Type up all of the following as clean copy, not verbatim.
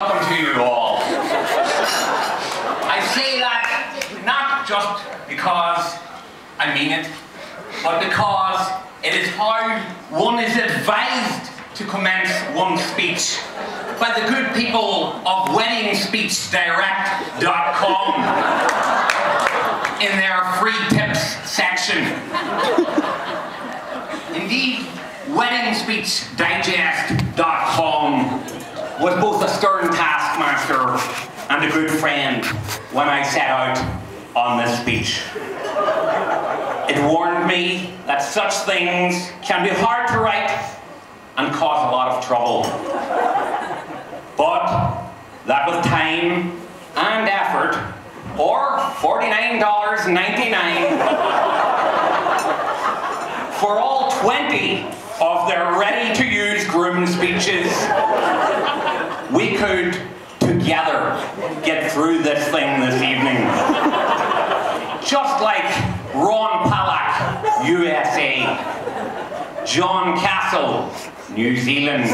Welcome to you all. I say that not just because I mean it, but because it is how one is advised to commence one's speech by the good people of WeddingSpeechDirect.com in their free tips section. Indeed, WeddingSpeechDigest.com was both a stern taskmaster and a good friend when I set out on this speech. It warned me that such things can be hard to write and cause a lot of trouble, but that with time and effort, or $49.99 for all 20 of their ready-to-use groom speeches, we could together get through this thing this evening. Just like Ron Palak, USA, John Castle, New Zealand,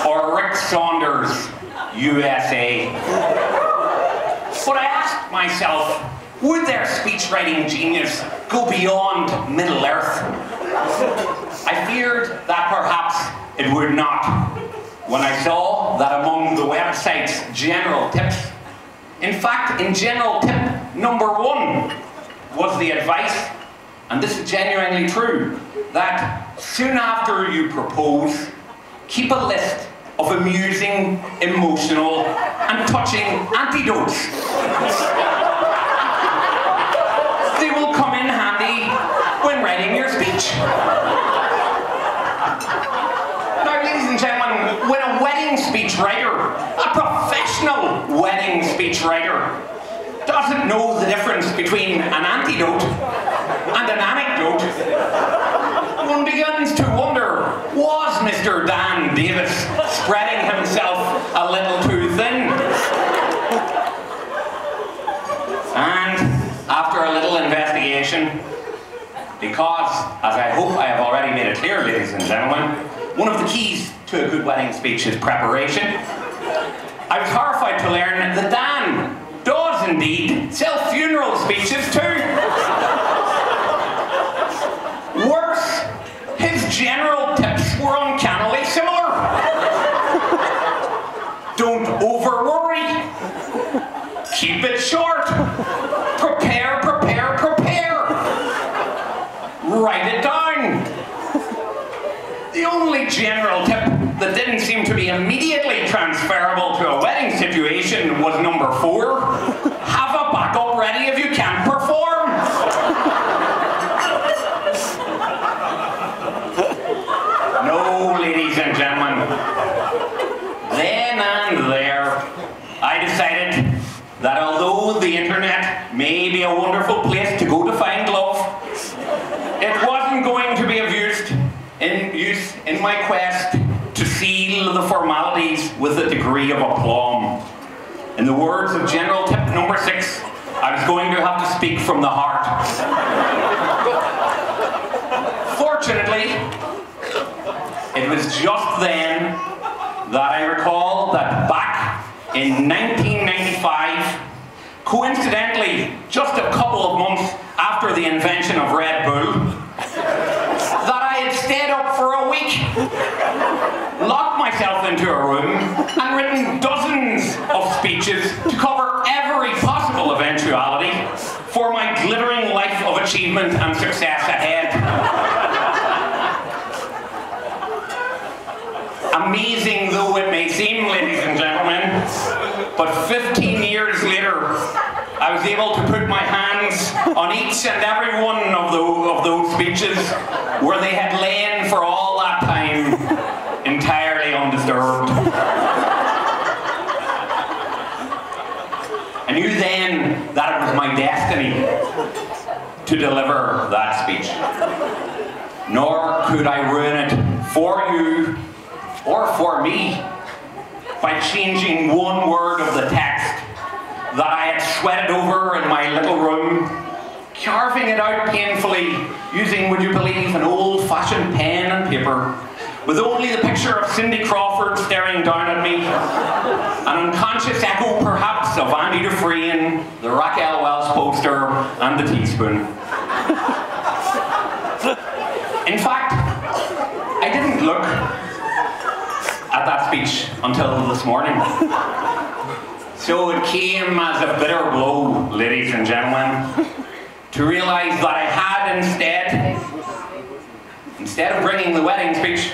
or Rick Saunders, USA. But I asked myself, would their speech-writing genius go beyond Middle Earth? I feared that perhaps it would not, when I saw that among the website's general tips, in fact, in general tip number 1, was the advice, and this is genuinely true, that soon after you propose, keep a list of amusing, emotional, and touching anecdotes. They will come in handy when writing your speech. Now, ladies and gentlemen, when a wedding speechwriter, a professional wedding speechwriter, doesn't know the difference between an anecdote and an anecdote, one begins to wonder, was Mr. Dan Davis spreading himself a little too thin? And after a little investigation, because, as I hope I have already made it clear, ladies and gentlemen, one of the keys to a good wedding speech is preparation, I was horrified to learn that Dan does indeed sell funeral speeches too. Worse, his general tips were uncannily similar. Don't over-worry. Keep it short. Prepare, prepare, prepare. Write it down. The only general tip that didn't seem to be immediately transferable to a wedding situation was number 4. Have a backup ready if you can't perform. No, ladies and gentlemen. Then and there, I decided that although the internet may be a wonderful place to go to find love, it wasn't going to be of use in my quest to seal the formalities with a degree of aplomb. In the words of general tip number 6, I was going to have to speak from the heart. Fortunately, it was just then that I recalled that back in 1995, coincidentally, just a couple of months after the invention of Red Bull, that I had stayed up for a week, locked myself into a room, and written dozens of speeches to cover every possible eventuality for my glittering life of achievement and success ahead. Amazing though it may seem, ladies and gentlemen, but 15 years later, I was able to put my hands on each and every one of those speeches where they had lain for all that time, entirely undisturbed. I knew then that it was my destiny to deliver that speech. Nor could I ruin it for you or for me by changing one word of the text that I had sweated over in my little room, carving it out painfully using, would you believe, an old-fashioned pen and paper, with only the picture of Cindy Crawford staring down at me, an unconscious echo perhaps of Andy Dufresne, the Raquel Welch poster, and the teaspoon. In fact, I didn't look at that speech until this morning. So it came as a bitter blow, ladies and gentlemen, to realise that I had instead of bringing the wedding speech,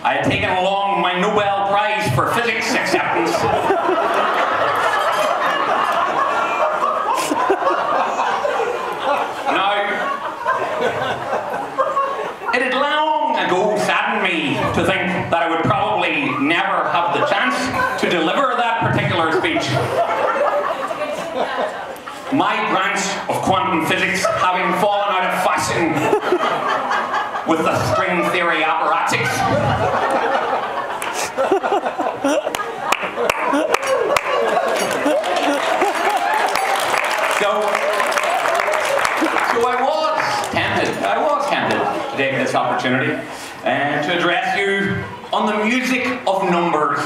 I had taken along my Nobel Prize for Physics acceptance. Now, it had long ago saddened me to think that I would probably never have the chance to deliver that particular speech. My branch of quantum physics having fallen out of fashion with the string theory apparatchiks. So I was tempted to take this opportunity to address you on the music of numbers.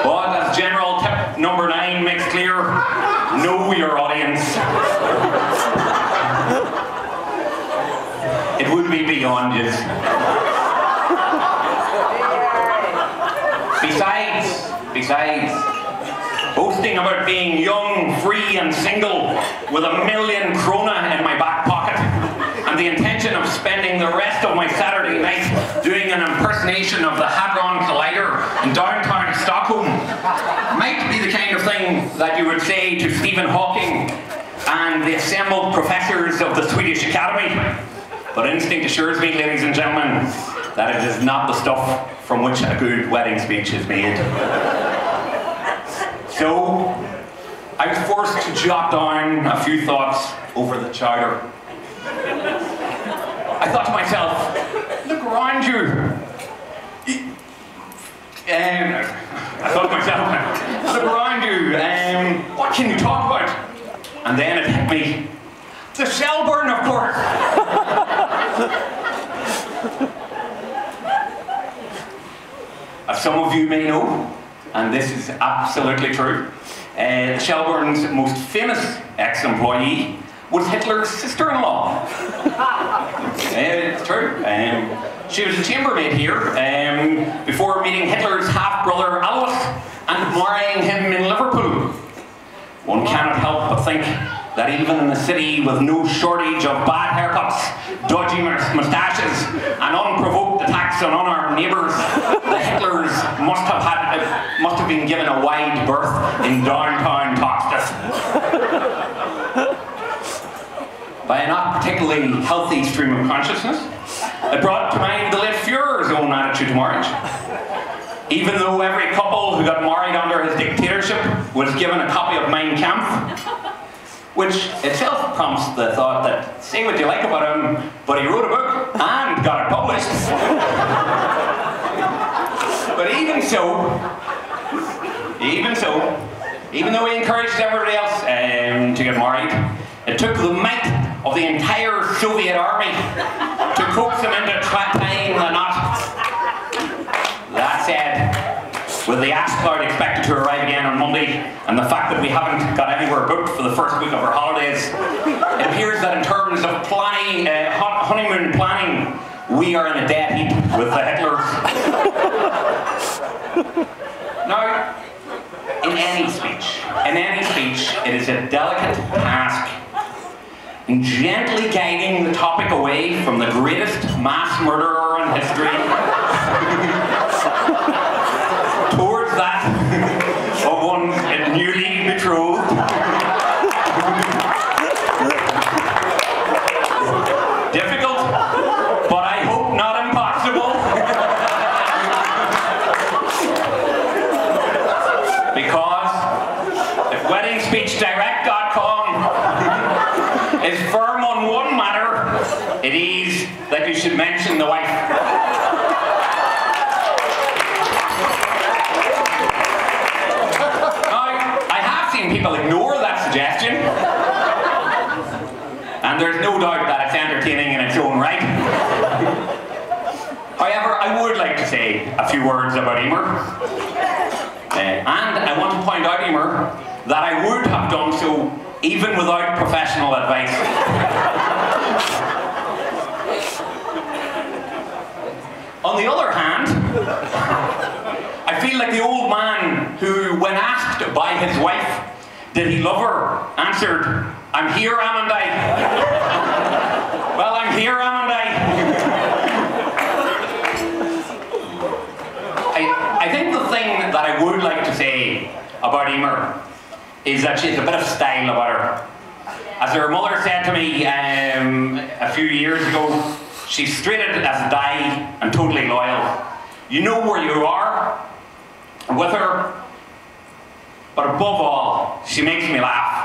But as general tip number 9 makes clear, know your audience. It would be beyond it. Besides, boasting about being young, free and single with £1 million krona in my back pocket and the intention of spending the rest of my Saturday night doing an impersonation of the Hadron Collider in downtown Stockholm might be the kind of thing that you would say to Stephen Hawking and the assembled professors of the Swedish Academy. But instinct assures me, ladies and gentlemen, that it is not the stuff from which a good wedding speech is made. So, I was forced to jot down a few thoughts over the chowder. I thought to myself, look around you. Look around you. What can you talk about? And then it hit me. The Shelburne, of course. As some of you may know, and this is absolutely true, Shelburne's most famous ex-employee was Hitler's sister-in-law. It's true. She was a chambermaid here before meeting Hitler's half-brother Alois and marrying him in Liverpool. One cannot help but think that even in a city with no shortage of bad haircuts, dodgy moustaches, and unprovoked attacks on unarmed neighbours, the Hitlers must have been given a wide berth in downtown Toxteth. By a not particularly healthy stream of consciousness, it brought to mind the late Führer's own attitude to marriage. Even though every couple who got married under his dictatorship was given a copy of Mein Kampf, which itself prompts the thought that, say what you like about him, but he wrote a book and got it published. But even though he encouraged everybody else to get married, it took the might of the entire Soviet army to coax him into tying the knot. That said, with the ash cloud expected to arrive again on Monday, and the fact that we haven't got anywhere booked for the first week of our holidays, it appears that in terms of planning, honeymoon planning, we are in a dead heat with the Hitlers. Now, in any speech, it is a delicate task in gently guiding the topic away from the greatest mass murderer in history towards that of one's newly betrothed. Difficult, but I hope not impossible. Because if WeddingSpeechDirect.com is firm on one matter, it is that you should mention the wife. People ignore that suggestion, and there's no doubt that it's entertaining in its own right. However, I a few words about Emer. And I want to point out, Emer, that I would have done so even without professional advice. On the other hand, I feel like the old man who, when asked by his wife, did he love her, answered, "I'm here, am I?" Well, I'm here, am I? I think the thing that I would like to say about Emer is that she has a bit of style about her. As her mother said to me a few years ago, she's straight as a die and totally loyal. You know where you are with her, but above all, she makes me laugh.